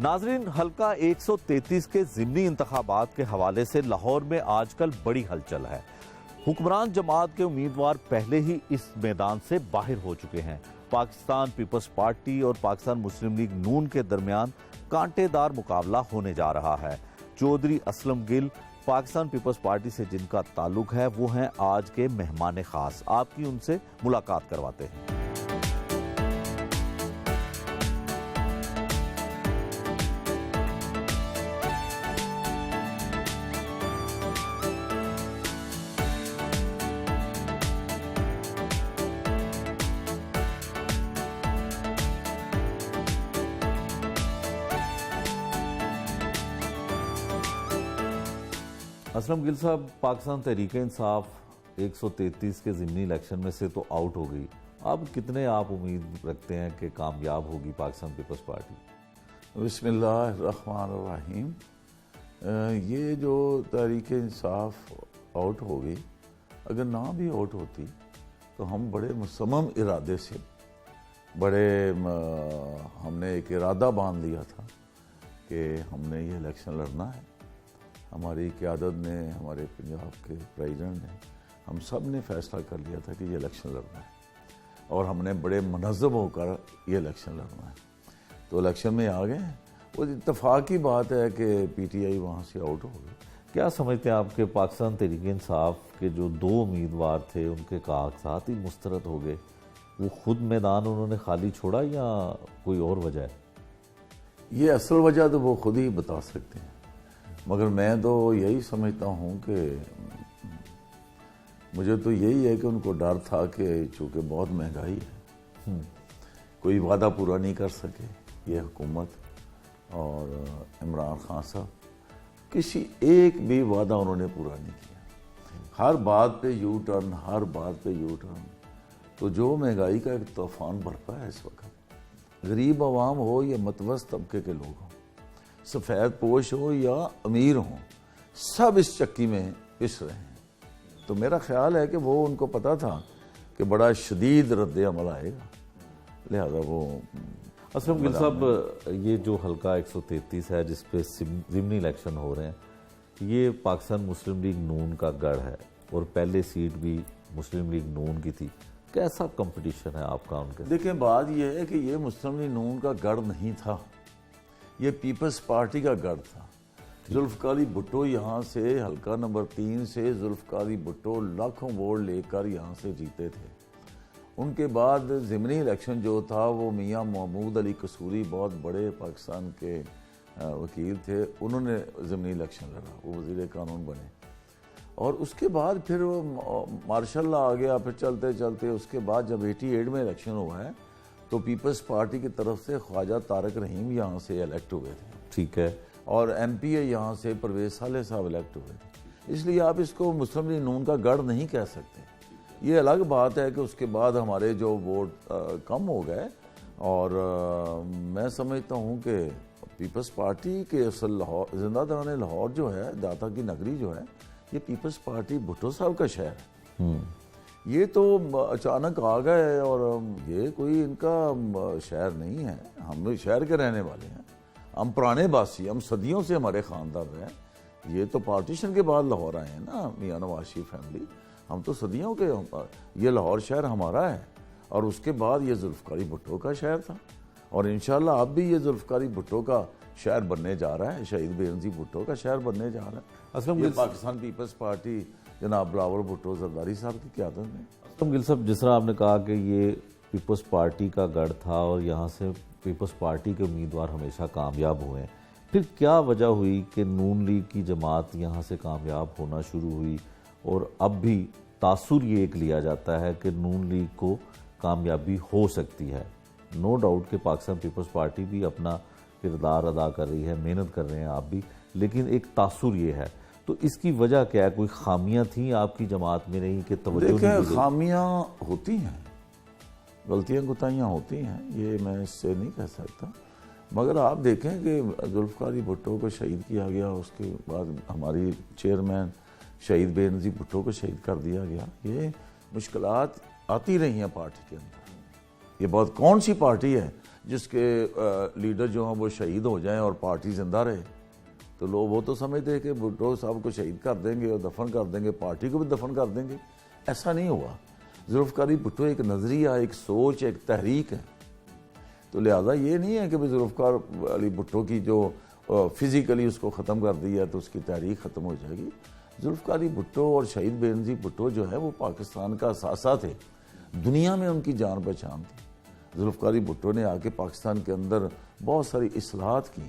ناظرین، حلقہ 133 کے ضمنی انتخابات کے حوالے سے لاہور میں آج کل بڑی ہلچل ہے۔ حکمران جماعت کے امیدوار پہلے ہی اس میدان سے باہر ہو چکے ہیں۔ پاکستان پیپلز پارٹی اور پاکستان مسلم لیگ نون کے درمیان کانٹے دار مقابلہ ہونے جا رہا ہے۔ چودھری اسلم گل پاکستان پیپلز پارٹی سے جن کا تعلق ہے وہ ہیں آج کے مہمان خاص۔ آپ کی ان سے ملاقات کرواتے ہیں۔ اسلم گل صاحب، پاکستان تحریک انصاف 133 کے ضمنی الیکشن میں سے تو آؤٹ ہو گئی، اب کتنے آپ امید رکھتے ہیں کہ کامیاب ہوگی پاکستان پیپلز پارٹی؟ بسم اللہ الرحمن الرحیم۔ یہ جو تحریک انصاف آؤٹ ہو گئی، اگر نہ بھی آؤٹ ہوتی تو ہم بڑے مصمم ارادے سے ہم نے ایک ارادہ باندھ لیا تھا کہ ہم نے یہ الیکشن لڑنا ہے۔ ہماری قیادت نے، ہمارے پنجاب کے پریزیڈنٹ نے، ہم سب نے فیصلہ کر لیا تھا کہ یہ الیکشن لڑنا ہے اور ہم نے بڑے منظم ہو کر یہ الیکشن لڑنا ہے۔ تو الیکشن میں آ گئے ہیں۔ وہ اتفاق کی بات ہے کہ پی ٹی آئی وہاں سے آؤٹ ہو گئی۔ کیا سمجھتے ہیں آپ کہ پاکستان تحریک انصاف کے جو 2 امیدوار تھے ان کے کاغذات ہی مسترد ہو گئے؟ وہ خود میدان انہوں نے خالی چھوڑا یا کوئی اور وجہ ہے؟ یہ اصل وجہ تو وہ خود ہی بتا سکتے ہیں، مگر میں تو یہی سمجھتا ہوں کہ مجھے تو یہی ہے کہ ان کو ڈر تھا کہ چونکہ بہت مہنگائی ہے، کوئی وعدہ پورا نہیں کر سکے یہ حکومت اور عمران خان صاحب، کسی ایک بھی وعدہ انہوں نے پورا نہیں کیا۔ ہر بات پہ یو ٹرن، ہر بات پہ یو ٹرن۔ تو جو مہنگائی کا ایک طوفان برپا ہے اس وقت، غریب عوام ہو یا متوسط طبقے کے لوگ ہوں، سفید پوش ہو یا امیر ہوں، سب اس چکی میں پس رہے ہیں۔ تو میرا خیال ہے کہ وہ ان کو پتا تھا کہ بڑا شدید رد عمل آئے گا، لہذا وہ اسلم گل صاحب، یہ جو حلقہ 133 ہے جس پہ ضمنی الیکشن ہو رہے ہیں، یہ پاکستان مسلم لیگ نون کا گڑھ ہے اور پہلے سیٹ بھی مسلم لیگ نون کی تھی۔ کیسا کمپٹیشن ہے آپ کا ان کے؟ دیکھیں، بات یہ ہے کہ یہ مسلم لیگ نون کا گڑھ نہیں تھا، یہ پیپلز پارٹی کا گڑھ تھا۔ ذوالفقار علی بھٹو یہاں سے حلقہ نمبر 3 سے ذوالفقار علی بھٹو لاکھوں ووٹ لے کر یہاں سے جیتے تھے۔ ان کے بعد ضمنی الیکشن جو تھا وہ میاں محمود علی قصوری، بہت بڑے پاکستان کے وکیل تھے، انہوں نے ضمنی الیکشن لڑا، وہ وزیر قانون بنے۔ اور اس کے بعد پھر مارشاء اللہ آ گیا، پھر چلتے چلتے اس کے بعد جب 88 میں الیکشن ہوا ہے تو پیپلز پارٹی کی طرف سے خواجہ طارق رحیم یہاں سے الیکٹ ہوئے تھے، ٹھیک ہے، اور ایم پی اے یہاں سے پرویز صالح صاحب الیکٹ ہوئے تھے۔ اس لیے آپ اس کو مسلم لیگ نون کا گڑھ نہیں کہہ سکتے۔ یہ الگ بات ہے کہ اس کے بعد ہمارے جو ووٹ کم ہو گئے، اور میں سمجھتا ہوں کہ پیپلز پارٹی کے اصل لاہور، زندہ داران لاہور جو ہے، داتا کی نگری جو ہے، یہ پیپلز پارٹی بھٹو صاحب کا شہر ہے۔ یہ تو اچانک آ گئے اور یہ کوئی ان کا شہر نہیں ہے، ہم شہر کے رہنے والے ہیں، ہم پرانے باسی، ہم صدیوں سے ہمارے خاندان رہے۔ یہ تو پارٹیشن کے بعد لاہور آئے ہیں نا، میاں نواز شریف فیملی، ہم تو صدیوں کے، یہ لاہور شہر ہمارا ہے، اور اس کے بعد یہ ذوالفقار علی بھٹو کا شہر تھا، اور انشاءاللہ اب بھی یہ ذوالفقار علی بھٹو کا شہر بننے جا رہا ہے، شہید بے نظیر بھٹو کا شہر بننے جا رہا ہے۔ اسلم یہ گل پاکستان پیپلز پارٹی جناب بلاول بھٹو زرداری صاحب کی قیادت میں۔ اسلم گل صاحب، جس طرح آپ نے کہا کہ یہ پیپلز پارٹی کا گڑھ تھا اور یہاں سے پیپلز پارٹی کے امیدوار ہمیشہ کامیاب ہوئے ہیں، پھر کیا وجہ ہوئی کہ نون لیگ کی جماعت یہاں سے کامیاب ہونا شروع ہوئی، اور اب بھی تاثر یہ ایک لیا جاتا ہے کہ نون لیگ کو کامیابی ہو سکتی ہے؟ نو ڈاؤٹ کہ پاکستان پیپلز پارٹی بھی اپنا کردار ادا کر رہی ہے، محنت کر رہے ہیں آپ بھی، لیکن ایک تاثر یہ ہے، تو اس کی وجہ کیا ہے؟ کوئی خامیاں تھیں آپ کی جماعت میں نہیں کہ توجہ نہیں دی گئی؟ دیکھیں، خامیاں ہوتی ہیں، غلطیاں کوتاہیاں ہوتی ہیں، یہ میں اس سے نہیں کہہ سکتا، مگر آپ دیکھیں کہ ذوالفقار علی بھٹو کو شہید کیا گیا، اس کے بعد ہماری چیئرمین شہید بے نظیر بھٹو کو شہید کر دیا گیا۔ یہ مشکلات آتی رہی ہیں پارٹی کے اندر، یہ بات کون سی پارٹی ہے جس کے لیڈر جو ہیں وہ شہید ہو جائیں اور پارٹی زندہ رہے؟ تو لوگ وہ تو سمجھتے ہیں کہ بھٹو صاحب کو شہید کر دیں گے اور دفن کر دیں گے، پارٹی کو بھی دفن کر دیں گے. ایسا نہیں ہوا. ذوالفقار علی بھٹو ایک نظریہ، ایک سوچ، ایک تحریک ہے. تو لہٰذا یہ نہیں ہے کہ ذوالفقار علی بھٹو کی جو فزیکلی اس کو ختم کر دیا تو اس کی تحریک ختم ہو جائے گی. ذوالفقار علی بھٹو اور شہید بے نظیر بھٹو جو ہے وہ پاکستان کا اثاثہ تھے، دنیا میں ان کی جان پہچان تھی. ذوالفقار علی بھٹو نے آ کے پاکستان کے اندر بہت ساری اصلاحات کی.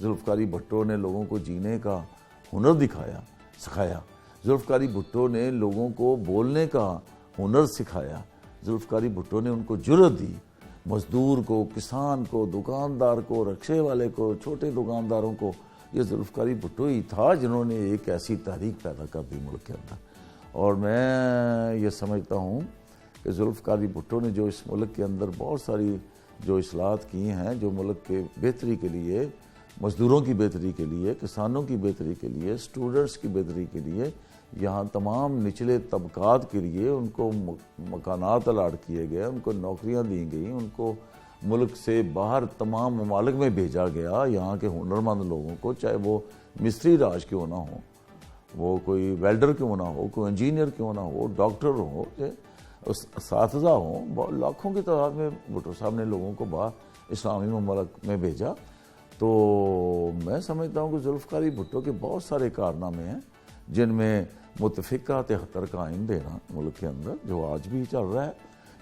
ذوالفقار علی بھٹو نے لوگوں کو جینے کا ہنر سکھایا. ذوالفقار علی بھٹو نے لوگوں کو بولنے کا ہنر سکھایا. ذوالفقار علی بھٹو نے ان کو جرأت دی، مزدور کو، کسان کو، دکاندار کو، رکشے والے کو، چھوٹے دکانداروں کو. یہ ذوالفقار علی بھٹو ہی تھا جنہوں نے ایک ایسی تحریک پیدا کر دی ملک کے اندر. اور میں یہ سمجھتا ہوں کہ ذوالفقار علی بھٹو نے جو اس ملک کے اندر بہت ساری جو اصلاحات کی ہیں، جو ملک کے بہتری کے لیے، مزدوروں کی بہتری کے لیے، کسانوں کی بہتری کے لیے، سٹوڈنٹس کی بہتری کے لیے، یہاں تمام نچلے طبقات کے لیے ان کو مکانات الاٹ کیے گئے، ان کو نوکریاں دی گئیں، ان کو ملک سے باہر تمام ممالک میں بھیجا گیا. یہاں کے ہنرمند لوگوں کو، چاہے وہ مستری راج کیوں نہ ہو، وہ کوئی ویلڈر کیوں نہ ہو، کوئی انجینئر کیوں نہ ہو، ڈاکٹر ہو، اساتذہ ہوں، لاکھوں کی تعداد میں بھٹو صاحب نے لوگوں کو باہر اسلامی ممالک میں بھیجا. تو میں سمجھتا ہوں کہ ذوالفقار علی بھٹو کے بہت سارے کارنامے ہیں، جن میں متفقہ 73 کا آئین دینا ملک کے اندر جو آج بھی چل رہا ہے،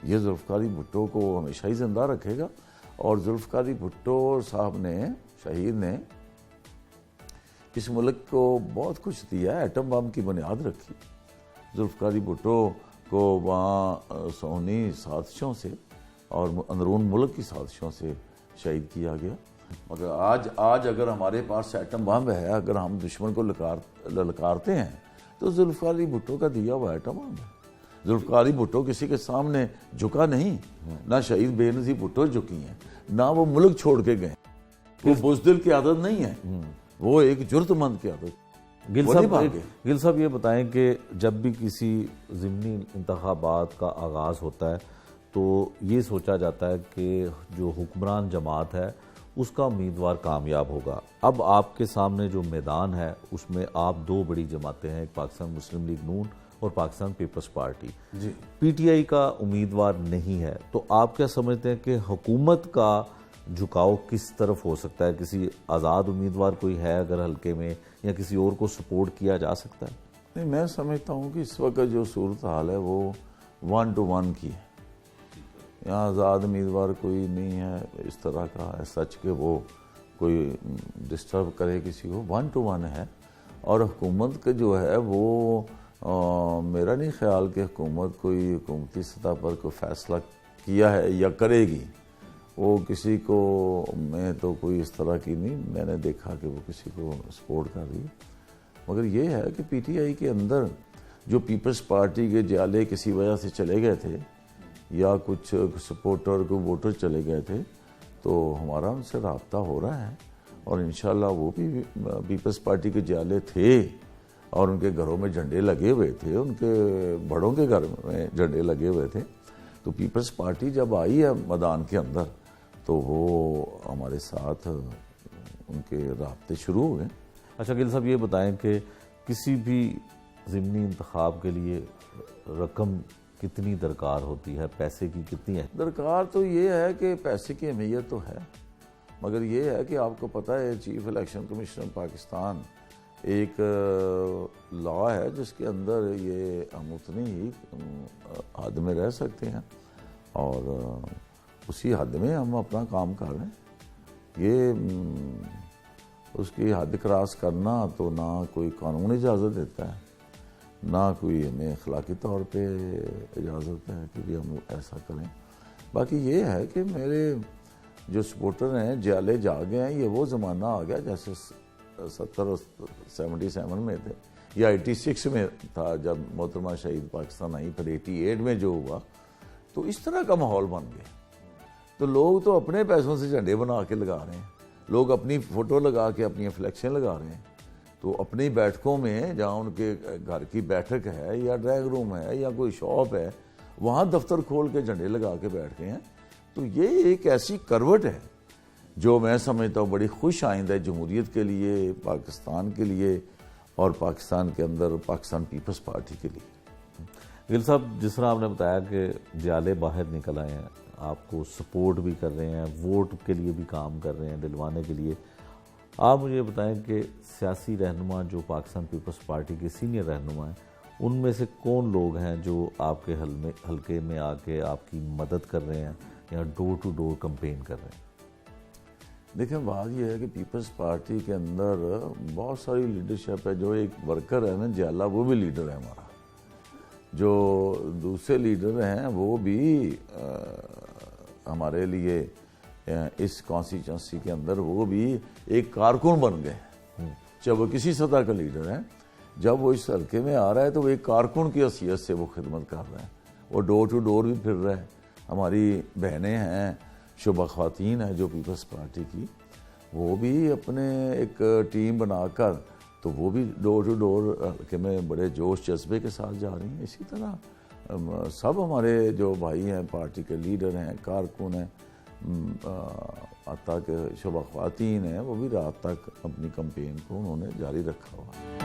یہ ذوالفقار علی بھٹو کو ہمیشہ ہی زندہ رکھے گا. اور ذوالفقار علی بھٹو صاحب نے، شہید نے، اس ملک کو بہت کچھ دیا ہے. ایٹم بم کی بنیاد رکھی. ذوالفقار علی بھٹو کو وہاں صہیونی سازشوں سے اور اندرون ملک کی سازشوں سے شہید کیا گیا. مگر آج اگر ہمارے پاس ایٹم بم ہے، اگر ہم دشمن کو للکارتے ہیں تو ذوالفقار علی بھٹو کا دیا ہوا ایٹم بم ہے. ذوالفقار علی بھٹو کسی کے سامنے جھکا نہیں، نہ شہید بے نظیر بھٹو جھکی ہیں، نہ وہ ملک چھوڑ کے گئے. وہ بزدل کی عادت نہیں ہے، وہ ایک جرت مند کی عادت. گل صاحب یہ بتائیں کہ جب بھی کسی ضمنی انتخابات کا آغاز ہوتا ہے تو یہ سوچا جاتا ہے کہ جو حکمران جماعت ہے اس کا امیدوار کامیاب ہوگا. اب آپ کے سامنے جو میدان ہے اس میں آپ دو بڑی جماعتیں ہیں، ایک پاکستان مسلم لیگ نون اور پاکستان پیپلز پارٹی. جی، پی ٹی آئی کا امیدوار نہیں ہے، تو آپ کیا سمجھتے ہیں کہ حکومت کا جھکاؤ کس طرف ہو سکتا ہے؟ کسی آزاد امیدوار کوئی ہے اگر حلقے میں، یا کسی اور کو سپورٹ کیا جا سکتا ہے؟ نہیں، میں سمجھتا ہوں کہ اس وقت جو صورتحال ہے وہ 1 to 1 کی ہے. یہاں آزاد امیدوار کوئی نہیں ہے اس طرح کا ہے سچ کہ وہ کوئی ڈسٹرب کرے کسی کو. 1 to 1 ہے. اور حکومت کا جو ہے وہ میرا نہیں خیال کہ حکومت کوئی حکومتی سطح پر کوئی فیصلہ کیا ہے یا کرے گی. وہ کسی کو، میں تو کوئی اس طرح کی نہیں میں نے دیکھا کہ وہ کسی کو سپورٹ کر رہی ہے. مگر یہ ہے کہ پی ٹی آئی کے اندر جو پیپلز پارٹی کے جالے کسی وجہ سے چلے گئے تھے یا کچھ سپورٹر کو ووٹر چلے گئے تھے، تو ہمارا ان سے رابطہ ہو رہا ہے. اور انشاءاللہ وہ بھی پیپلز پارٹی کے جالے تھے اور ان کے گھروں میں جھنڈے لگے ہوئے تھے، ان کے بڑوں کے گھر میں جھنڈے لگے ہوئے تھے. تو پیپلز پارٹی جب آئی ہے میدان کے اندر تو وہ ہمارے ساتھ ان کے رابطے شروع ہوئے. اچھا گل صاحب یہ بتائیں کہ کسی بھی ضمنی انتخاب کے لیے رقم کتنی درکار ہوتی ہے؟ پیسے کی کتنی ہے درکار؟ تو یہ ہے کہ پیسے کی اہمیت تو ہے، مگر یہ ہے کہ آپ کو پتہ ہے چیف الیکشن کمیشنر پاکستان ایک لا ہے جس کے اندر یہ ہم اتنی ہی حد میں رہ سکتے ہیں اور اسی حد میں ہم اپنا کام کر رہے ہیں. یہ اس کی حد کراس کرنا تو نہ کوئی قانون اجازت دیتا ہے، نہ کوئی ہمیں اخلاقی طور پہ اجازت ہے کہ بھی ہم ایسا کریں. باقی یہ ہے کہ میرے جو سپورٹر ہیں جالے جاگے ہیں، یہ وہ زمانہ آ گیا جیسے 77 میں تھے یا 86 میں تھا جب محترمہ شہید پاکستان آئی، پھر 88 میں جو ہوا. تو اس طرح کا ماحول بن گیا. تو لوگ تو اپنے پیسوں سے جھنڈے بنا کے لگا رہے ہیں، لوگ اپنی فوٹو لگا کے اپنی فلیکشن لگا رہے ہیں. تو اپنی بیٹھکوں میں جہاں ان کے گھر کی بیٹھک ہے یا ڈرائنگ روم ہے یا کوئی شاپ ہے، وہاں دفتر کھول کے جھنڈے لگا کے بیٹھ گئے ہیں. تو یہ ایک ایسی کروٹ ہے جو میں سمجھتا ہوں بڑی خوش آئند ہے جمہوریت کے لیے، پاکستان کے لیے، اور پاکستان کے اندر پاکستان پیپلز پارٹی کے لیے۔ گل صاحب، جس طرح آپ نے بتایا کہ جیالے باہر نکل آئے ہیں، آپ کو سپورٹ بھی کر رہے ہیں، ووٹ کے لیے بھی کام کر رہے ہیں دلوانے کے لیے، آپ مجھے بتائیں کہ سیاسی رہنما جو پاکستان پیپلز پارٹی کے سینئر رہنما ہیں، ان میں سے کون لوگ ہیں جو آپ کے حلقے میں آ کے آپ کی مدد کر رہے ہیں یا ڈور ٹو ڈور کمپین کر رہے ہیں؟ دیکھیں، بات یہ ہے کہ پیپلز پارٹی کے اندر بہت ساری لیڈرشپ ہے۔ جو ایک ورکر ہے نا جیالہ، وہ بھی لیڈر ہے ہمارا۔ جو دوسرے لیڈر ہیں وہ بھی ہمارے لیے اس کانسٹیچوئنسی کے اندر وہ بھی ایک کارکن بن گئے، چاہے وہ کسی سطح کا لیڈر ہے۔ جب وہ اس حلقے میں آ رہا ہے تو وہ ایک کارکن کی حیثیت سے وہ خدمت کر رہا ہے، وہ ڈور ٹو ڈور بھی پھر رہا ہے۔ ہماری بہنیں ہیں، شعبہ خواتین ہیں جو پیپلز پارٹی کی، وہ بھی اپنے ایک ٹیم بنا کر تو وہ بھی ڈور ٹو ڈور حلقے میں بڑے جوش جذبے کے ساتھ جا رہی ہیں۔ اسی طرح سب ہمارے جو بھائی ہیں، پارٹی کے لیڈر ہیں، کارکن ہیں، حتیٰ کہ شعبہ خواتین ہیں، وہ بھی رات تک اپنی کمپین کو انہوں نے جاری رکھا ہوا ہے۔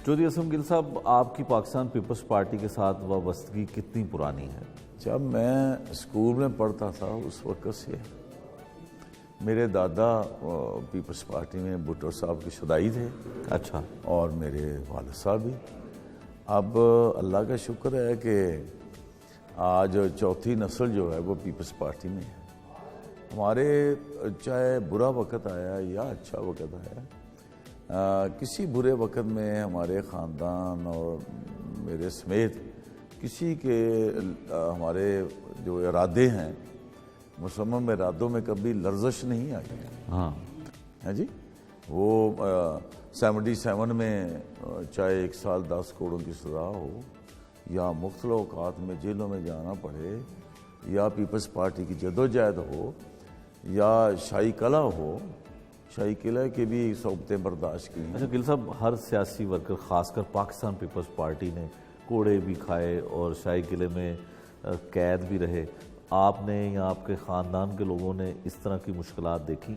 چودھری اسلم گل صاحب، آپ کی پاکستان پیپلز پارٹی کے ساتھ وابستگی کتنی پرانی ہے؟ جب میں اسکول میں پڑھتا تھا اس وقت سے میرے دادا پیپلز پارٹی میں بھٹو صاحب کے شدائی تھے۔ اچھا۔ اور میرے والد صاحب بھی۔ اب اللہ کا شکر ہے کہ آج چوتھی نسل جو ہے وہ پیپلز پارٹی میں ہے۔ ہمارے چاہے برا وقت آیا یا اچھا وقت آیا، کسی برے وقت میں ہمارے خاندان اور میرے سمیت کسی کے ہمارے جو ارادے ہیں، مصمم ارادوں میں کبھی لرزش نہیں آئی ہے۔ ہاں جی، وہ 77 میں چاہے 1 سال 10 کروڑوں کی سزا ہو، یا مختلف اوقات میں جیلوں میں جانا پڑے، یا پیپلز پارٹی کی جدوجہد ہو، یا شاہی قلعہ ہو، شاہی قلعہ کے بھی صحبتیں برداشت کی ہیں۔ اچھا گل صاحب، ہر سیاسی ورکر خاص کر پاکستان پیپلز پارٹی نے کوڑے بھی کھائے اور شاہی قلعے میں قید بھی رہے، آپ نے یا آپ کے خاندان کے لوگوں نے اس طرح کی مشکلات دیکھی؟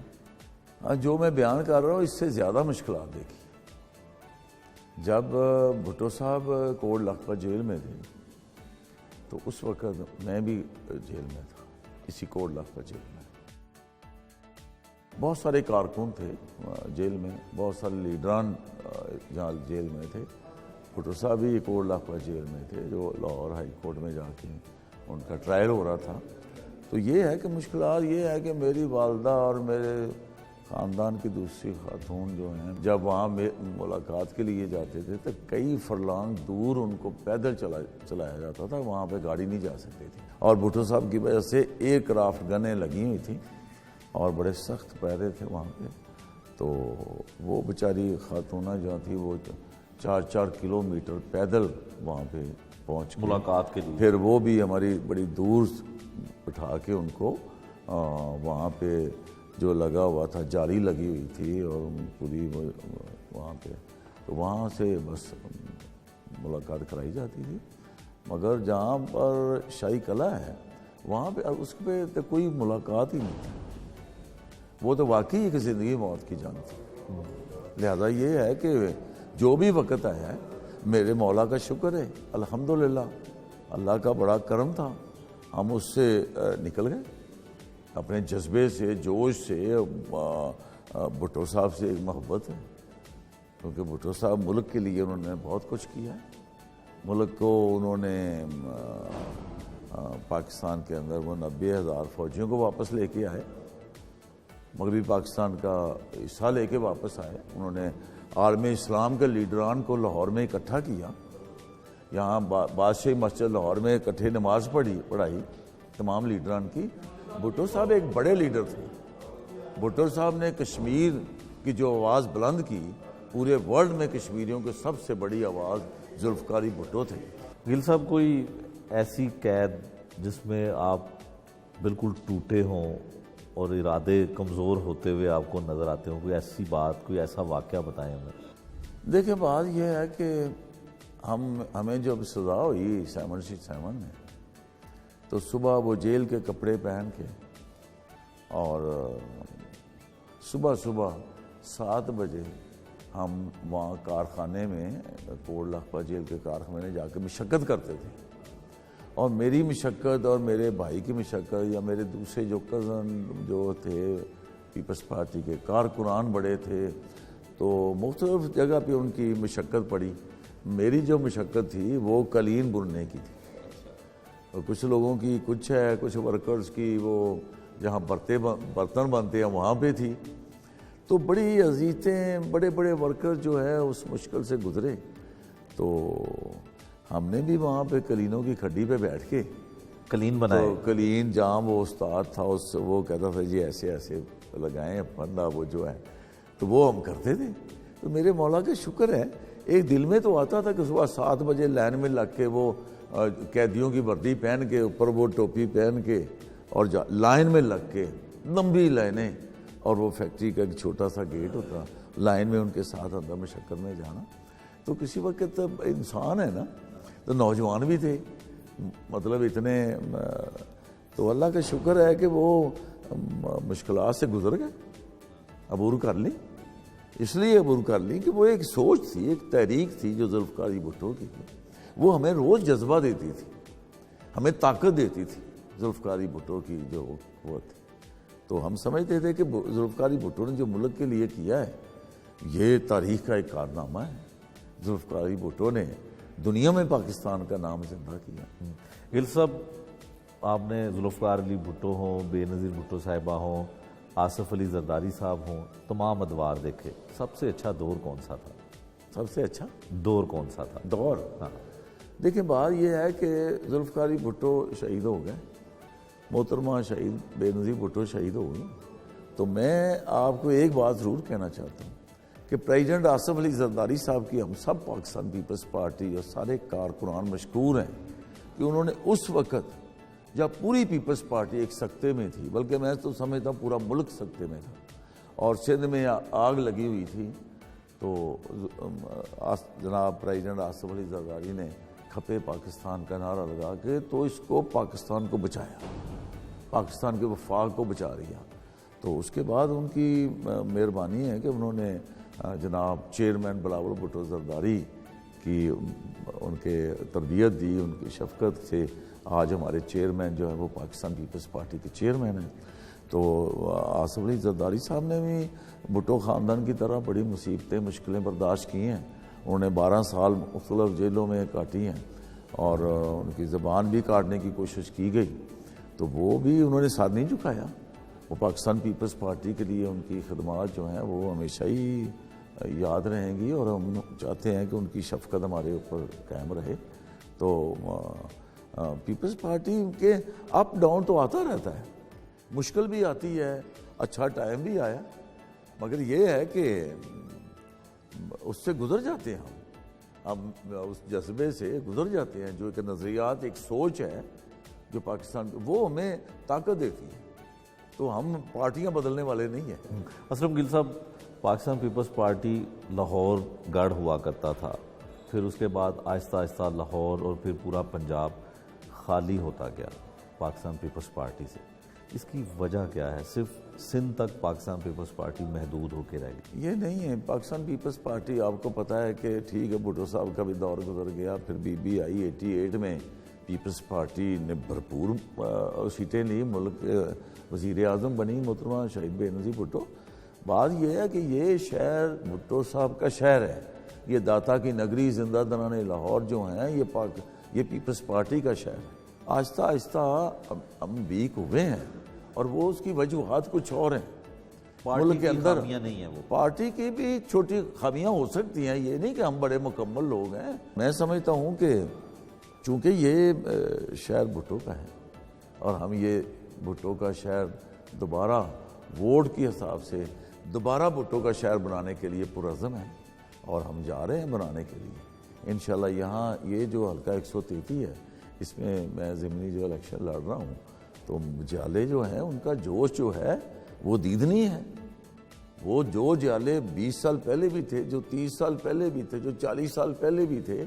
جو میں بیان کر رہا ہوں اس سے زیادہ مشکلات دیکھی۔ جب بھٹو صاحب کوٹ لکھپت جیل میں تھے تو اس وقت میں بھی جیل میں تھا، اسی کوٹ لکھپت جیل میں۔ بہت سارے کارکن تھے جیل میں، بہت سارے لیڈران جہاں جیل میں تھے۔ بھٹو صاحب بھی کوٹ لکھپت جیل میں تھے، جو لاہور ہائی کورٹ میں جا کے ان کا ٹرائل ہو رہا تھا۔ تو یہ ہے کہ مشکلات یہ ہے کہ میری والدہ اور میرے خاندان کی دوسری خاتون جو ہیں، جب وہاں ملاقات کے لیے جاتے تھے تو کئی فرلانگ دور ان کو پیدل چلایا جاتا تھا، وہاں پہ گاڑی نہیں جا سکتی تھی۔ اور بھٹو صاحب کی وجہ سے ایئر کرافٹ گنیں لگی ہوئی تھیں اور بڑے سخت پہرے تھے وہاں پہ۔ تو وہ بیچاری خاتونہ جو تھی وہ 4 کلومیٹر پیدل وہاں پہ پہنچ ملاقات کے لیے، پھر وہ بھی ہماری بڑی دور بٹھا کے ان کو وہاں پہ جو لگا ہوا تھا، جالی لگی ہوئی تھی اور پوری وہاں پہ، تو وہاں سے بس ملاقات کرائی جاتی تھی۔ مگر جہاں پر شاہی قلعہ ہے وہاں پہ اس پہ تو کوئی ملاقات ہی نہیں تھی، وہ تو واقعی ایک زندگی موت کی جنگ تھی۔ لہذا یہ ہے کہ جو بھی وقت آیا ہے، میرے مولا کا شکر ہے، الحمدللہ اللہ کا بڑا کرم تھا، ہم اس سے نکل گئے اپنے جذبے سے، جوش سے۔ بھٹو صاحب سے ایک محبت ہے، کیونکہ بھٹو صاحب ملک کے لیے انہوں نے بہت کچھ کیا ہے۔ ملک کو انہوں نے پاکستان کے اندر وہ 90,000 فوجیوں کو واپس لے کے آئے، مغربی پاکستان کا حصہ لے کے واپس آئے۔ انہوں نے عالم اسلام کے لیڈران کو لاہور میں اکٹھا کیا، یہاں بادشاہی مسجد لاہور میں اکٹھے نماز پڑھائی تمام لیڈران کی. بھٹو صاحب ایک بڑے لیڈر تھے. بھٹو صاحب نے کشمیر کی جو آواز بلند کی، پورے ورلڈ میں کشمیریوں کی سب سے بڑی آواز ذوالفقار بھٹو تھے. گل صاحب کوئی ایسی قید جس میں آپ بالکل ٹوٹے ہوں اور ارادے کمزور ہوتے ہوئے آپ کو نظر آتے ہوں، کوئی ایسی بات، کوئی ایسا واقعہ بتائیں ہمیں. دیکھیں بات یہ ہے کہ ہمیں جب سزا ہوئی سیمن شیٹ سیمن میں، تو صبح وہ جیل کے کپڑے پہن کے اور صبح 7 بجے ہم وہاں کارخانے میں کوٹ لکھپت جیل کے کارخانے میں جا کے مشقت کرتے تھے. اور میری مشقت اور میرے بھائی کی مشقت یا میرے دوسرے جو کزن جو تھے پیپلز پارٹی کے کارکنان بڑے تھے، تو مختلف جگہ پہ ان کی مشقت پڑی. میری جو مشقت تھی وہ قالین بننے کی تھی، اور کچھ لوگوں کی کچھ ہے، کچھ ورکرز کی وہ جہاں برتن بنتے ہیں وہاں پہ تھی. تو بڑی اذیتیں، بڑے بڑے ورکر جو ہے اس مشکل سے گزرے. تو ہم نے بھی وہاں پہ قالینوں کی کھڈی پہ بیٹھ کے قالین بنائے. قالین جہاں وہ استاد تھا وہ کہتا تھا جی ایسے ایسے لگائیں پندہ وہ جو ہے، تو وہ ہم کرتے تھے. تو میرے مولا کا شکر ہے ایک دل میں تو آتا تھا کہ صبح 7 بجے لائن میں لگ کے وہ قیدیوں کی وردی پہن کے اوپر وہ ٹوپی پہن کے اور لائن میں لگ کے لمبی لائنیں، اور وہ فیکٹری کا ایک چھوٹا سا گیٹ ہوتا، لائن میں ان کے ساتھ اندر مشقت میں جانا. تو کسی وقت انسان ہے نا، تو نوجوان بھی تھے مطلب اتنے، تو اللہ کا شکر ہے کہ وہ مشکلات سے گزر گئے، عبور کر لی. اس لیے عبور کر لی کہ وہ ایک سوچ تھی، ایک تحریک تھی جو ذوالفقار بھٹو کی تھی. وہ ہمیں روز جذبہ دیتی تھی، ہمیں طاقت دیتی تھی ذوالفقار بھٹو کی جو وہ تھی. تو ہم سمجھتے تھے کہ ذوالفقار بھٹو نے جو ملک کے لیے کیا ہے یہ تاریخ کا ایک کارنامہ ہے. ذوالفقار بھٹو نے دنیا میں پاکستان کا نام زندہ کیا. گل صاحب، آپ نے ذوالفقار علی بھٹو ہوں، بے نظیر بھٹو صاحبہ ہوں، آصف علی زرداری صاحب ہوں، تمام ادوار دیکھے، سب سے اچھا دور کون سا تھا؟ سب سے اچھا دور کون سا تھا؟ دور، ہاں. دیکھیں بات یہ ہے کہ ذوالفقار بھٹو شہید ہو گئے، محترمہ شہید بے نظیر بھٹو شہید ہو گئی. تو میں آپ کو ایک بات ضرور کہنا چاہتا ہوں کہ پریزیڈنٹ آصف علی زرداری صاحب کی ہم سب پاکستان پیپلز پارٹی اور سارے کارکنان مشکور ہیں کہ انہوں نے اس وقت جب پوری پیپلز پارٹی ایک سکتے میں تھی، بلکہ میں تو سمجھتا ہوں پورا ملک سکتے میں تھا اور سندھ میں آگ لگی ہوئی تھی، تو جناب پریزیڈنٹ آصف علی زرداری نے کھپے پاکستان کا نعرہ لگا کے تو اس کو پاکستان کو بچایا، پاکستان کے وفاق کو بچا رہا. تو اس کے بعد ان کی مہربانی ہے کہ انہوں نے جناب چیئرمین بلاول بھٹو زرداری کی ان کے تربیت دی، ان کی شفقت سے آج ہمارے چیئرمین جو ہے وہ پاکستان پیپلز پارٹی کے چیئرمین ہیں. تو آصف علی زرداری صاحب نے بھی بھٹو خاندان کی طرح بڑی مصیبتیں مشکلیں برداشت کی ہیں. انہوں نے 12 سال مختلف جیلوں میں کاٹی ہیں اور ان کی زبان بھی کاٹنے کی کوشش کی گئی. تو وہ بھی انہوں نے ساتھ نہیں جھکایا. وہ پاکستان پیپلز پارٹی کے لیے ان کی خدمات جو ہیں وہ ہمیشہ ہی یاد رہیں گی، اور ہم چاہتے ہیں کہ ان کی شفقت ہمارے اوپر قائم رہے. تو پیپلز پارٹی کے اپ ڈاؤن تو آتا رہتا ہے، مشکل بھی آتی ہے، اچھا ٹائم بھی آیا، مگر یہ ہے کہ اس سے گزر جاتے ہیں ہم اس جذبے سے گزر جاتے ہیں. جو ایک نظریات، ایک سوچ ہے جو پاکستان، وہ ہمیں طاقت دیتی ہے. تو ہم پارٹیاں بدلنے والے نہیں ہیں. اسلم گل صاحب، پاکستان پیپلز پارٹی لاہور گڑھ ہوا کرتا تھا، پھر اس کے بعد آہستہ آہستہ لاہور اور پھر پورا پنجاب خالی ہوتا گیا پاکستان پیپلز پارٹی سے. اس کی وجہ کیا ہے؟ صرف سندھ تک پاکستان پیپلز پارٹی محدود ہو کے رہ گئی؟ یہ نہیں ہے. پاکستان پیپلز پارٹی آپ کو پتہ ہے کہ ٹھیک ہے بھٹو صاحب کا بھی دور گزر گیا، پھر بی بی آئی 88 میں. پیپلز پارٹی نے بھرپور سیٹیں لی، ملک وزیر اعظم بنی محترمہ شہید بے نظیر بھٹو. بات یہ ہے کہ یہ شہر بھٹو صاحب کا شہر ہے، یہ داتا کی نگری، زندہ دنان لاہور جو ہیں یہ پیپلز پارٹی کا شہر ہے. آہستہ آہستہ ہم ویک ہوئے ہیں اور وہ اس کی وجوہات کچھ اور ہیں. ملک کے اندر نہیں ہے، وہ پارٹی کی بھی چھوٹی خامیاں ہو سکتی ہیں، یہ نہیں کہ ہم بڑے مکمل لوگ ہیں. میں سمجھتا ہوں کہ چونکہ یہ شہر بھٹو کا ہے اور ہم یہ بھٹو کا شہر دوبارہ ووٹ کے حساب سے دوبارہ بھٹو کا شہر بنانے کے لیے پرعزم ہیں اور ہم جا رہے ہیں بنانے کے لیے انشاءاللہ۔ یہاں یہ جو حلقہ 133 ہے اس میں میں ضمنی جو الیکشن لڑ رہا ہوں تو جالے جو ہیں ان کا جوش جو ہے وہ دیدنی ہے۔ وہ جو جالے 20 سال پہلے بھی تھے، جو 30 سال پہلے بھی تھے، جو 40 سال پہلے بھی تھے،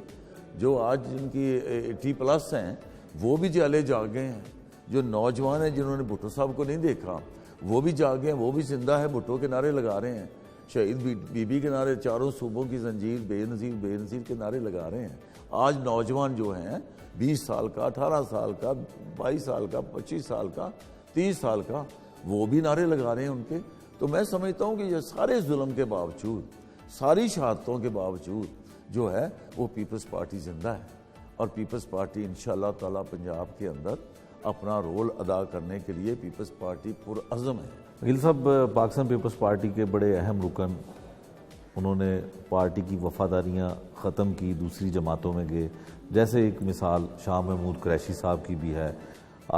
جو آج جن کی 80+ ہیں وہ بھی جالے جاگے ہیں۔ جو نوجوان ہیں جنہوں نے بھٹو صاحب کو نہیں دیکھا وہ بھی جاگے ہیں، وہ بھی زندہ ہے، بھٹو کے نعرے لگا رہے ہیں، شہید بی بی کے نعرے، چاروں صوبوں کی زنجیر، بے نظیر بے نظیر کے نعرے لگا رہے ہیں۔ آج نوجوان جو ہیں 20 سال کا، 18 سال کا، 22 سال کا، 25 سال کا، 30 سال کا، وہ بھی نعرے لگا رہے ہیں ان کے۔ تو میں سمجھتا ہوں کہ یہ سارے ظلم کے باوجود، ساری شہادتوں کے باوجود جو ہے وہ پیپلز پارٹی زندہ ہے اور پیپلز پارٹی انشاءاللہ تعالی پنجاب کے اندر اپنا رول ادا کرنے کے لیے پیپلز پارٹی پرعزم ہے۔ عقیل صاحب، پاکستان پیپلز پارٹی کے بڑے اہم رکن، انہوں نے پارٹی کی وفاداریاں ختم کی، دوسری جماعتوں میں گئے، جیسے ایک مثال شاہ محمود قریشی صاحب کی بھی ہے،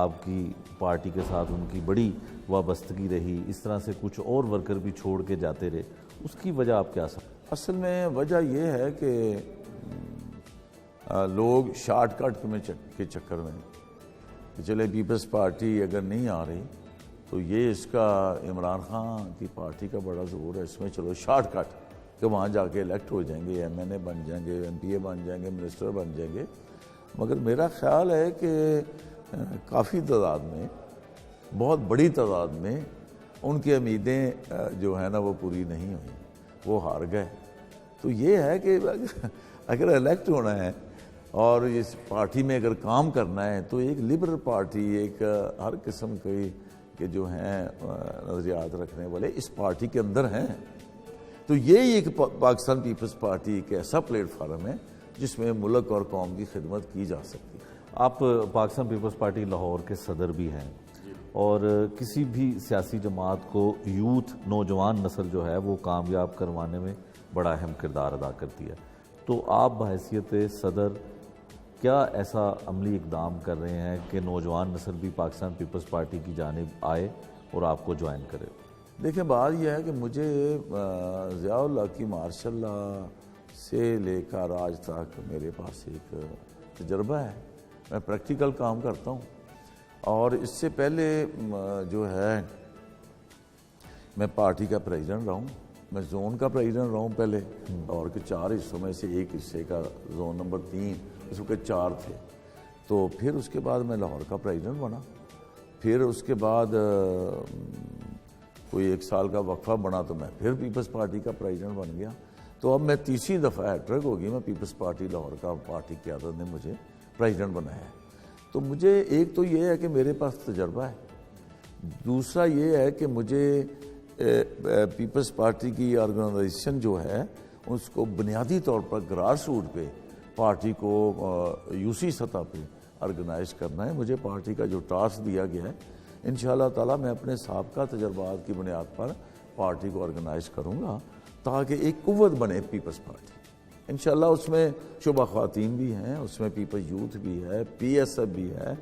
آپ کی پارٹی کے ساتھ ان کی بڑی وابستگی رہی، اس طرح سے کچھ اور ورکر بھی چھوڑ کے جاتے رہے، اس کی وجہ آپ کیا سمجھتے ہیں؟ اصل میں وجہ یہ ہے کہ لوگ شارٹ کٹ کے چکر میں کہ چلے پیپلز پارٹی اگر نہیں آ رہی تو یہ اس کا عمران خان کی پارٹی کا بڑا زور ہے، اس میں چلو شارٹ کٹ کہ وہاں جا کے الیکٹ ہو جائیں گے، MNA بن جائیں گے، MP بن جائیں گے، منسٹر بن جائیں گے۔ مگر میرا خیال ہے کہ کافی تعداد میں، بہت بڑی تعداد میں ان کی امیدیں جو ہیں نا وہ پوری نہیں ہوئیں، وہ ہار گئے۔ تو یہ ہے کہ اگر الیکٹ ہونا ہے اور اس پارٹی میں اگر کام کرنا ہے تو ایک لبرل پارٹی، ایک ہر قسم کے جو ہیں نظریات رکھنے والے اس پارٹی کے اندر ہیں۔ تو یہی ایک پاکستان پیپلز پارٹی ایک ایسا پلیٹ فارم ہے جس میں ملک اور قوم کی خدمت کی جا سکتی ہے۔ آپ پاکستان پیپلز پارٹی لاہور کے صدر بھی ہیں اور کسی بھی سیاسی جماعت کو یوتھ، نوجوان نسل جو ہے وہ کامیاب کروانے میں بڑا اہم کردار ادا کرتی ہے، تو آپ بحیثیت صدر کیا ایسا عملی اقدام کر رہے ہیں کہ نوجوان نسل بھی پاکستان پیپلز پارٹی کی جانب آئے اور آپ کو جوائن کرے؟ دیکھیں بات یہ ہے کہ مجھے ضیاء اللہ کی مارشل اللہ سے لے کر آج تک میرے پاس ایک تجربہ ہے، میں پریکٹیکل کام کرتا ہوں اور اس سے پہلے جو ہے میں پارٹی کا پریزیڈنٹ رہا ہوں، میں زون کا پریزیڈنٹ رہا ہوں پہلے، اور کے 4 حصوں میں سے ایک حصے کا زون نمبر 3، اس وقت 4 تھے، تو پھر اس کے بعد میں لاہور کا پریزیڈنٹ بنا، پھر اس کے بعد کوئی 1 سال کا وقفہ بنا تو میں پھر پیپلز پارٹی کا پریزیڈنٹ بن گیا۔ تو اب میں تیسری دفعہ ہیٹرک ہوگی، میں پیپلز پارٹی لاہور کا، پارٹی کی قیادت نے مجھے پریزیڈنٹ بنایا ہے۔ تو مجھے ایک تو یہ ہے کہ میرے پاس تجربہ ہے، دوسرا یہ ہے کہ مجھے پیپلز پارٹی کی آرگنائزیشن جو ہے اس کو بنیادی طور پر گراس روٹ پہ پارٹی کو UC سطح پہ آرگنائز کرنا ہے۔ مجھے پارٹی کا جو ٹاسک دیا گیا ہے انشاءاللہ تعالی میں اپنے سابقہ تجربات کی بنیاد پر پارٹی کو آرگنائز کروں گا تاکہ ایک قوت بنے پیپلز پارٹی۔ انشاءاللہ اس میں شعبہ خواتین بھی ہیں، اس میں پیپلز یوتھ بھی ہے، PSF بھی ہے،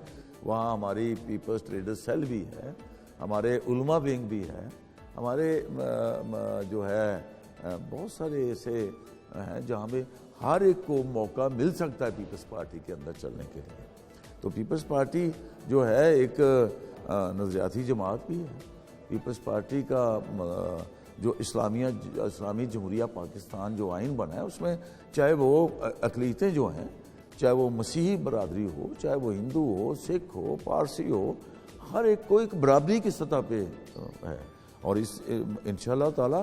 وہاں ہماری پیپلز ٹریڈر سیل بھی ہے، ہمارے علماء ونگ بھی ہے، ہمارے جو ہے بہت سارے ایسے ہیں جہاں پہ ہر ایک کو موقع مل سکتا ہے پیپلز پارٹی کے اندر چلنے کے لیے۔ تو پیپلز پارٹی جو ہے ایک نظریاتی جماعت بھی ہے، پیپلز پارٹی کا جو اسلامی جمہوریہ پاکستان جو آئین بنا ہے اس میں چاہے وہ اقلیتیں جو ہیں، چاہے وہ مسیحی برادری ہو، چاہے وہ ہندو ہو، سکھ ہو، پارسی ہو، ہر ایک کو ایک برابری کی سطح پہ ہے۔ اور اس انشاءاللہ تعالی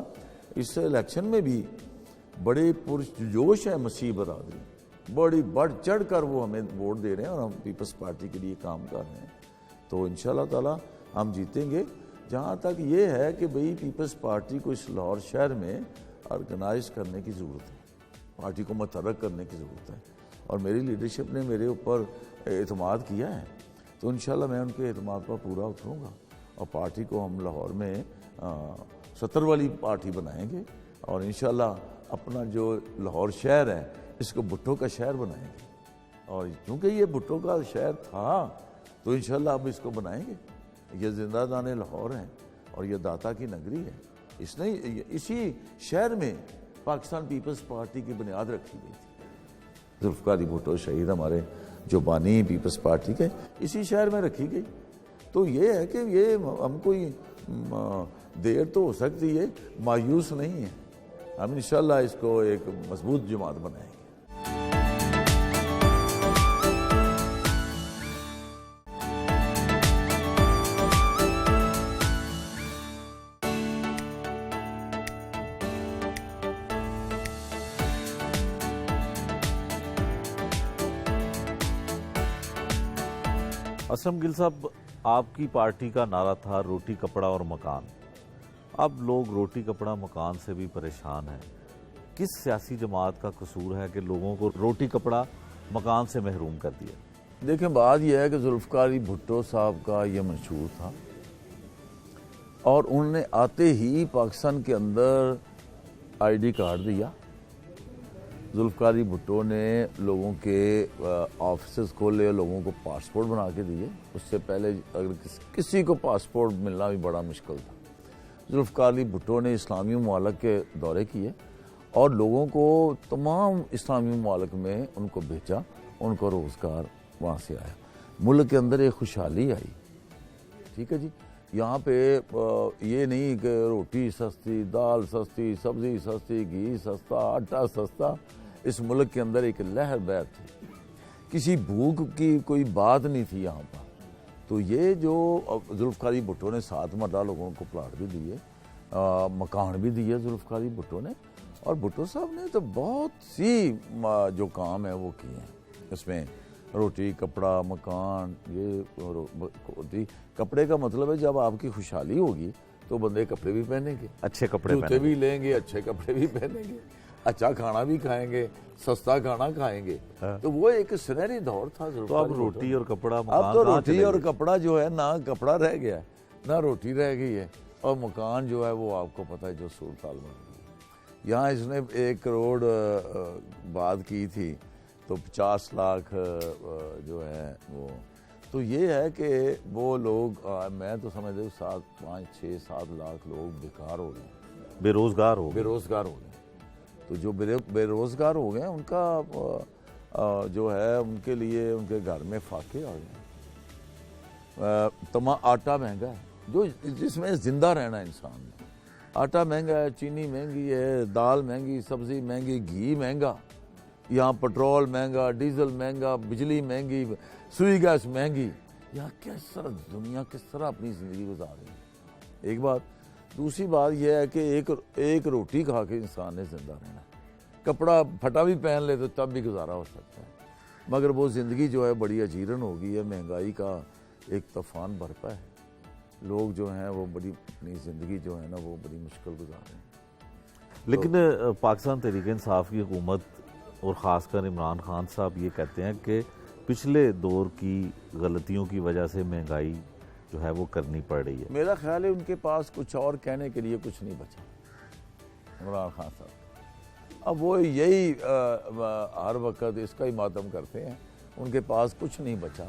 اس الیکشن میں بھی بڑے پرجوش ہے مسیحی برادری، بڑی بڑھ چڑھ کر وہ ہمیں ووٹ دے رہے ہیں اور ہم پیپلز پارٹی کے لیے کام کر رہے ہیں، تو انشاءاللہ تعالی ہم جیتیں گے۔ جہاں تک یہ ہے کہ بھئی پیپلز پارٹی کو اس لاہور شہر میں آرگنائز کرنے کی ضرورت ہے، پارٹی کو متحرک کرنے کی ضرورت ہے، اور میری لیڈرشپ نے میرے اوپر اعتماد کیا ہے، تو انشاءاللہ میں ان کے اعتماد پر پورا اتروں گا اور پارٹی کو ہم لاہور میں 70 والی پارٹی بنائیں گے اور انشاءاللہ اپنا جو لاہور شہر ہے اس کو بھٹو کا شہر بنائیں گے۔ اور چونکہ یہ بھٹو کا شہر تھا تو انشاءاللہ اب اس کو بنائیں گے. یہ زندہ دان لاہور ہیں اور یہ داتا کی نگری ہے. اس نے اسی شہر میں پاکستان پیپلز پارٹی کی بنیاد رکھی گئی تھی. ذوالفقار علی بھٹو شہید ہمارے جو بانی پیپلز پارٹی کے اسی شہر میں رکھی گئی. تو یہ ہے کہ یہ ہم کوئی دیر تو ہو سکتی ہے، مایوس نہیں ہے. ہم انشاءاللہ اس کو ایک مضبوط جماعت بنائیں گے. اسلم گل صاحب، آپ کی پارٹی کا نعرہ تھا روٹی کپڑا اور مکان. اب لوگ روٹی کپڑا مکان سے بھی پریشان ہیں. کس سیاسی جماعت کا قصور ہے کہ لوگوں کو روٹی کپڑا مکان سے محروم کر دیا؟ دیکھیں بات یہ ہے کہ ذوالفقار علی بھٹو صاحب کا یہ منشور تھا اور انہوں نے آتے ہی پاکستان کے اندر آئی ڈی کارڈ دیا. ذوالفقار علی بھٹو نے لوگوں کے آفیسز کھولے، لوگوں کو پاسپورٹ بنا کے دیے. اس سے پہلے اگر کسی کو پاسپورٹ ملنا بھی بڑا مشکل تھا. ذوالفقار علی بھٹو نے اسلامی ممالک کے دورے کیے اور لوگوں کو تمام اسلامی ممالک میں ان کو بھیجا. ان کو روزگار وہاں سے آیا. ملک کے اندر ایک خوشحالی آئی. ٹھیک ہے جی. یہاں پہ یہ نہیں کہ روٹی سستی، دال سستی، سبزی سستی، گھی سستا، آٹا سستا. اس ملک کے اندر ایک لہر بہر تھی. کسی بھوک کی کوئی بات نہیں تھی یہاں پر. تو یہ جو ذوالفقار علی بھٹو نے 7 مرلہ لوگوں کو پلاٹ بھی دیے، مکان بھی دیے ذوالفقار علی بھٹو نے. اور بھٹو صاحب نے تو بہت سی جو کام ہے وہ کیے ہیں. اس میں روٹی کپڑا مکان. یہ کپڑے کا مطلب ہے جب آپ کی خوشحالی ہوگی تو بندے کپڑے بھی پہنیں گے، اچھے کپڑے جوتے بھی لیں گے، اچھے کپڑے بھی پہنیں گے، اچھا کھانا بھی کھائیں گے، سستا کھانا کھائیں گے. تو وہ ایک سنہری دور تھا. تو اب روٹی اور کپڑا مکان اب تو روٹی اور کپڑا جو ہے نہ کپڑا رہ گیا نہ روٹی رہ گئی ہے اور مکان جو ہے وہ آپ کو پتہ ہے جو صورتحال بن گئی. یہاں اس نے 1 کروڑ بات کی تھی تو 50 لاکھ جو ہے وہ. تو یہ ہے کہ وہ لوگ میں تو سمجھتا ہوں 7 5 6 7 لاکھ لوگ بیکار ہو گئے، بے روزگار ہو گئے. تو جو بے روزگار ہو گئے ان کا جو ہے ان کے لیے ان کے گھر میں فاقے آ گئے. تمام آٹا مہنگا ہے جس میں زندہ رہنا انسان نے. آٹا مہنگا ہے، چینی مہنگی ہے، دال مہنگی، سبزی مہنگی، گھی مہنگا. یہاں پٹرول مہنگا، ڈیزل مہنگا، بجلی مہنگی، سوئی گیس مہنگی. یہاں کس طرح دنیا کس طرح اپنی زندگی گزار رہی ہے. ایک بات. دوسری بات یہ ہے کہ ایک روٹی کھا کے انسان نے زندہ رہنا. کپڑا پھٹا بھی پہن لے تو تب بھی گزارا ہو سکتا ہے، مگر وہ زندگی جو ہے بڑی اجیرن ہو گئی ہے. مہنگائی کا ایک طوفان برپا ہے. لوگ جو ہیں وہ بڑی اپنی زندگی جو ہے نا وہ بڑی مشکل گزار رہے ہیں. لیکن پاکستان تحریک انصاف کی حکومت اور خاص کر عمران خان صاحب یہ کہتے ہیں کہ پچھلے دور کی غلطیوں کی وجہ سے مہنگائی جو ہے وہ کرنی پڑ رہی ہے. میرا خیال ہے ان کے پاس کچھ اور کہنے کے لیے کچھ نہیں بچا عمران خان صاحب. اب وہ یہی ہر وقت اس کا ہی ماتم کرتے ہیں. ان کے پاس کچھ نہیں بچا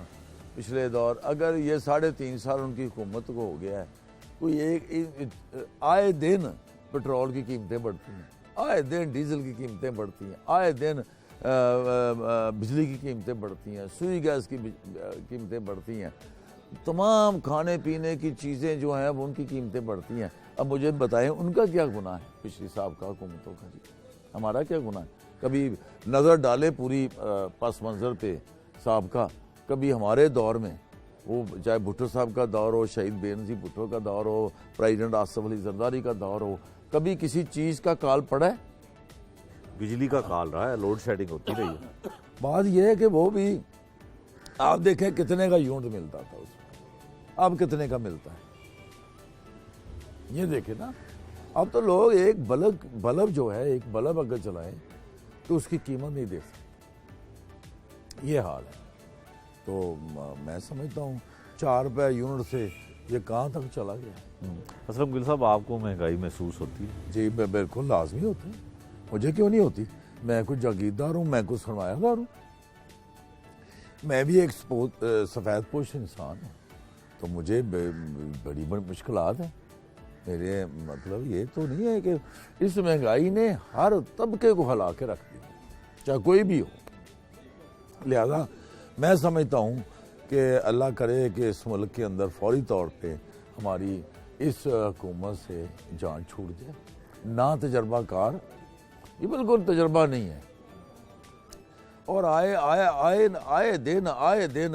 پچھلے دور. اگر یہ 3.5 سال ان کی حکومت کو ہو گیا ہے، کوئی ایک آئے دن پٹرول کی قیمتیں بڑھتی ہیں، آئے دن ڈیزل کی قیمتیں بڑھتی ہیں، آئے دن بجلی کی قیمتیں بڑھتی ہیں، سوئی گیس کی قیمتیں بڑھتی ہیں. تمام کھانے پینے کی چیزیں جو ہیں وہ ان کی قیمتیں بڑھتی ہیں. اب مجھے بتائیں ان کا کیا گناہ ہے پچھلی سابقہ حکومتوں کا؟ جی ہمارا کیا گناہ ہے؟ کبھی نظر ڈالے پوری پس منظر پہ سابقہ. کبھی ہمارے دور میں وہ چاہے بھٹو صاحب کا دور ہو، شہید بے نظیر بھٹو کا دور ہو، پریزیڈنٹ آصف علی زرداری کا دور ہو، کبھی کسی چیز کا کال پڑا ہے؟ بجلی کا کال رہا ہے، لوڈ شیڈنگ ہوتی رہی ہے. بات یہ ہے کہ وہ بھی آپ دیکھیں کتنے کا یونٹ ملتا تھا اس میں، اب کتنے کا ملتا ہے یہ دیکھیں نا. اب تو لوگ ایک بلب جو ہے، ایک بلب اگر چلائیں تو اس کی قیمت نہیں دے سکتے. یہ حال ہے. تو میں سمجھتا ہوں 4 روپے یونٹ سے یہ کہاں تک چلا گیا. اسلم گل صاحب، آپ کو مہنگائی محسوس ہوتی ہے؟ جی بالکل لازمی ہوتی ہے. مجھے کیوں نہیں ہوتی؟ میں کوئی جاگیردار ہوں، میں کوئی سرمایہ دار ہوں. میں بھی ایک سفید پوش انسان ہوں، تو مجھے بڑی مشکلات ہیں میرے، مطلب یہ تو نہیں ہے کہ اس مہنگائی نے ہر طبقے کو ہلا کے رکھ دیا، چاہے کوئی بھی ہو۔ لہذا میں سمجھتا ہوں کہ اللہ کرے کہ اس ملک کے اندر فوری طور پہ ہماری اس حکومت سے جان چھوٹ جائے۔ نہ تجربہ کار، یہ بالکل تجربہ نہیں ہے، اور آئے دن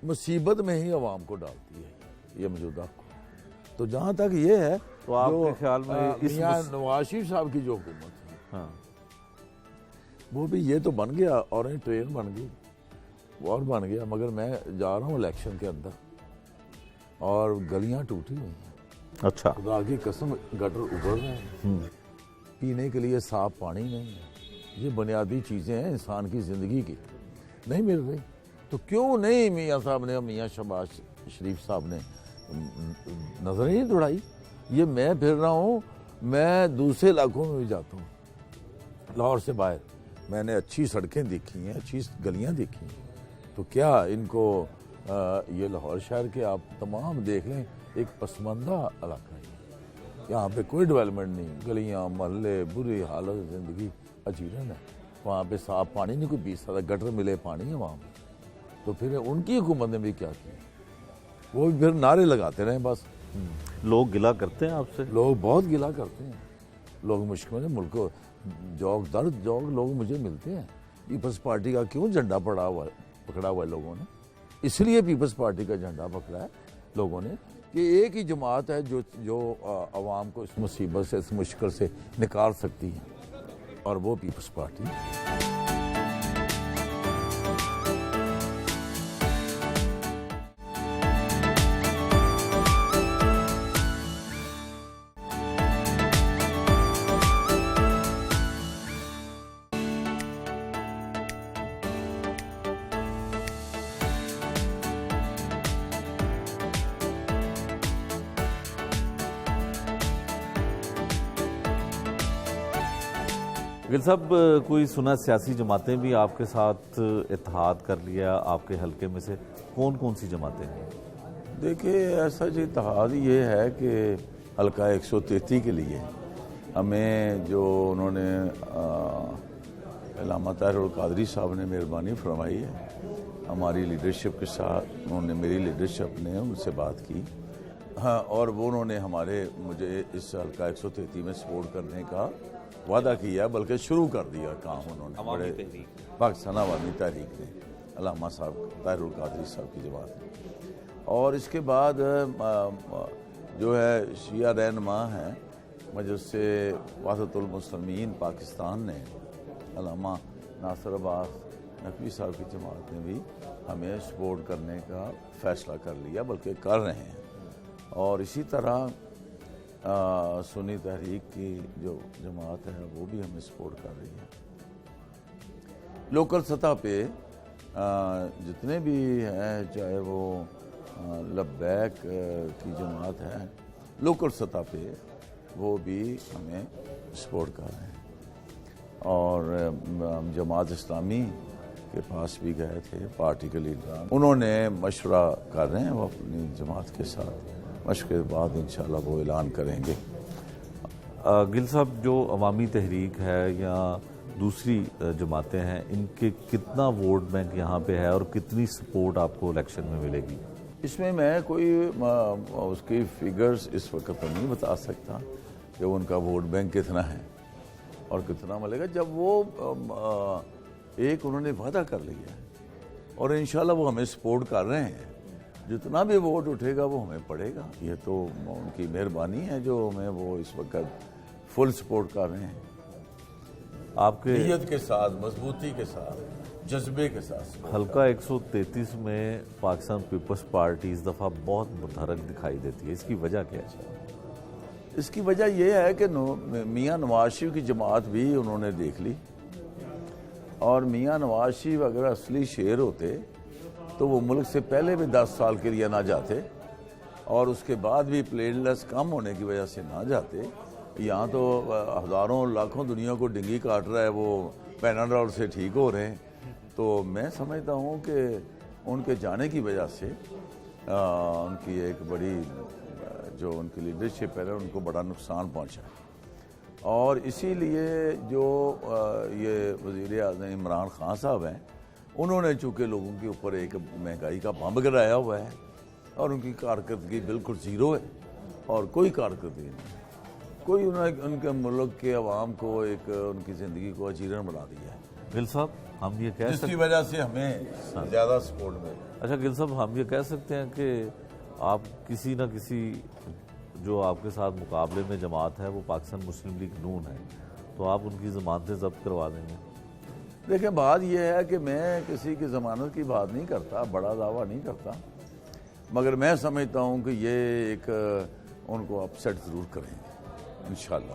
مصیبت میں ہی عوام کو ڈالتی ہے یہ موجودہ حکومت۔ تو جہاں تک یہ ہے، تو آپ کے خیال میں میاں نواز شریف صاحب کی جو حکومت ہے، ہاں وہ بھی یہ تو بن گیا، اورنج ٹرین بن گئی، اور بن گیا، مگر میں جا رہا ہوں الیکشن کے اندر اور گلیاں ٹوٹی ہوئی ہیں، اچھا، خدا کی قسم گٹر ابھر رہے ہیں، پینے کے لیے صاف پانی نہیں ہے، یہ بنیادی چیزیں ہیں انسان کی زندگی کی، نہیں مل رہی۔ تو کیوں نہیں میاں صاحب نے، میاں شہباز شریف صاحب نے نظر نہیں دوڑائی؟ یہ میں پھر رہا ہوں، میں دوسرے علاقوں میں بھی جاتا ہوں، لاہور سے باہر میں نے اچھی سڑکیں دیکھی ہیں، اچھی گلیاں دیکھی ہیں، تو کیا ان کو یہ لاہور شہر کے آپ تمام دیکھ لیں، ایک پسماندہ علاقہ ہے، یہاں پہ کوئی ڈیولپمنٹ نہیں، گلیاں محلے بری حالت، زندگی اجیرن ہے، وہاں پہ صاف پانی نہیں، کوئی 20 سال گٹر ملے پانی ہے وہاں پہ۔ تو پھر ان کی حکومت نے بھی کیا کیا، وہ بھی پھر نعرے لگاتے رہے بس۔ لوگ گلا کرتے ہیں آپ سے؟ لوگ بہت گلا کرتے ہیں، لوگ مشکل ہے، ملک کو جوگ درد جوگ لوگ مجھے ملتے ہیں، پیپلز پارٹی کا کیوں جھنڈا پکڑا ہوا ہے لوگوں نے؟ اس لیے پیپلز پارٹی کا جھنڈا پکڑا ہے لوگوں نے کہ ایک ہی جماعت ہے جو عوام کو اس مصیبت سے، اس مشکل سے نکال سکتی ہے، اور وہ پیپلز پارٹی۔ گل صاحب، کوئی سنا سیاسی جماعتیں بھی آپ کے ساتھ اتحاد کر لیا آپ کے حلقے میں سے، کون کون سی جماعتیں ہیں؟ دیکھیے، ایسا جو اتحاد یہ ہے کہ حلقہ 133 کے لیے ہمیں جو انہوں نے علامہ طاہر القادری صاحب نے مہربانی فرمائی ہے، ہماری لیڈرشپ کے ساتھ، انہوں نے میری لیڈرشپ نے ان سے بات کی، ہاں، اور وہ انہوں نے مجھے اس حلقہ 133 میں سپورٹ کرنے کا وعدہ کیا، بلکہ شروع کر دیا کام انہوں نے، بڑے پاکستان عوامی تحریک نے، علامہ صاحب طاہر القادری صاحب کی جماعت نے۔ اور اس کے بعد جو ہے شیعہ رہنما ہیں مجلس وحدت المسلمین پاکستان نے، علامہ ناصر عباس نقوی صاحب کی جماعت نے بھی ہمیں سپورٹ کرنے کا فیصلہ کر لیا، بلکہ کر رہے ہیں، اور اسی طرح سنی تحریک کی جو جماعت ہے وہ بھی ہمیں سپورٹ کر رہی ہے۔ لوکل سطح پہ جتنے بھی ہیں، چاہے وہ لبیک کی جماعت ہے، لوکل سطح پہ وہ بھی ہمیں سپورٹ کر رہے ہیں، اور جماعت اسلامی کے پاس بھی گئے تھے، پارٹی کے لیڈران، انہوں نے مشورہ کر رہے ہیں، وہ اپنی جماعت کے ساتھ مشورے کے بعد انشاءاللہ وہ اعلان کریں گے۔ گل صاحب، جو عوامی تحریک ہے یا دوسری جماعتیں ہیں، ان کے کتنا ووٹ بینک یہاں پہ ہے اور کتنی سپورٹ آپ کو الیکشن میں ملے گی؟ اس میں کوئی اس کی فگرز اس وقت تو نہیں بتا سکتا کہ ان کا ووٹ بینک کتنا ہے اور کتنا ملے گا، جب وہ ایک انہوں نے وعدہ کر لیا ہے، اور انشاءاللہ وہ ہمیں سپورٹ کر رہے ہیں، جتنا بھی ووٹ اٹھے گا وہ ہمیں پڑے گا، یہ تو ان کی مہربانی ہے جو ہمیں وہ اس وقت فل سپورٹ کر رہے ہیں، آپ کے نیت کے ساتھ، مضبوطی کے ساتھ، جذبے کے ساتھ۔ حلقہ 133 میں پاکستان پیپلز پارٹی اس دفعہ بہت متحرک دکھائی دیتی ہے، اس کی وجہ کیا ہے؟ اس کی وجہ یہ ہے کہ میاں نواز شریف کی جماعت بھی انہوں نے دیکھ لی، اور میاں نواز شریف اگر اصلی شیر ہوتے تو وہ ملک سے پہلے بھی 10 سال کے لیے نہ جاتے، اور اس کے بعد بھی پلیٹلیٹس کم ہونے کی وجہ سے نہ جاتے۔ یہاں تو ہزاروں لاکھوں دنیا کو ڈنگی کاٹ رہا ہے، وہ پیناڈول سے ٹھیک ہو رہے ہیں۔ تو میں سمجھتا ہوں کہ ان کے جانے کی وجہ سے ان کی ایک بڑی جو ان کی لیڈرشپ ہے ان کو بڑا نقصان پہنچا ہے، اور اسی لیے جو یہ وزیر اعظم عمران خان صاحب ہیں انہوں نے چونکہ لوگوں کے اوپر ایک مہنگائی کا بمب گرایا ہوا ہے، اور ان کی کارکردگی بالکل زیرو ہے، اور کوئی کارکردگی نہیں، کوئی انہوں نے ان کے ملک کے عوام کو ایک ان کی زندگی کو اجیرن بنا دیا ہے، گل صاحب ہم یہ کہہ جس کی وجہ سے ہمیں زیادہ سپورٹ ملے۔ اچھا گل صاحب ہم یہ کہہ سکتے ہیں کہ آپ کسی نہ کسی جو آپ کے ساتھ مقابلے میں جماعت ہے وہ پاکستان مسلم لیگ نون ہے، تو آپ ان کی ضمانتیں ضبط کروا دیں گے؟ دیکھیں بات یہ ہے کہ میں کسی کی ضمانت کی بات نہیں کرتا، بڑا دعویٰ نہیں کرتا، مگر میں سمجھتا ہوں کہ یہ ایک ان کو اپسیٹ ضرور کریں گے انشاءاللہ،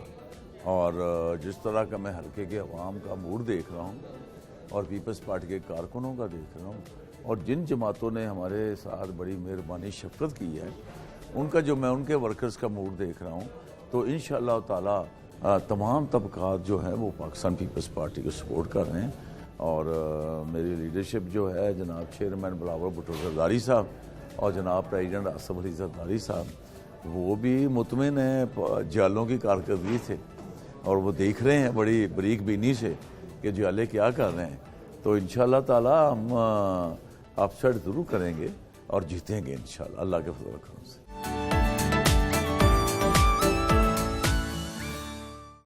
اور جس طرح کا میں حلقے کے عوام کا موڈ دیکھ رہا ہوں اور پیپلز پارٹی کے کارکنوں کا دیکھ رہا ہوں، اور جن جماعتوں نے ہمارے ساتھ بڑی مہربانی شفقت کی ہے ان کا جو میں ان کے ورکرز کا موڈ دیکھ رہا ہوں، تو انشاءاللہ تعالی تمام طبقات جو ہیں وہ پاکستان پیپلز پارٹی کو سپورٹ کر رہے ہیں، اور میری لیڈرشپ جو ہے جناب چیئرمین بلاول بھٹو زرداری صاحب اور جناب پریزیڈنٹ آصف علی زرداری صاحب وہ بھی مطمئن ہیں جالوں کی کارکردگی سے، اور وہ دیکھ رہے ہیں بڑی بریک بینی سے کہ جالے کیا کر رہے ہیں، تو انشاءاللہ تعالی ہم اپسیٹ ضرور کریں گے اور جیتیں گے انشاءاللہ اللہ کے فضل و کرم سے۔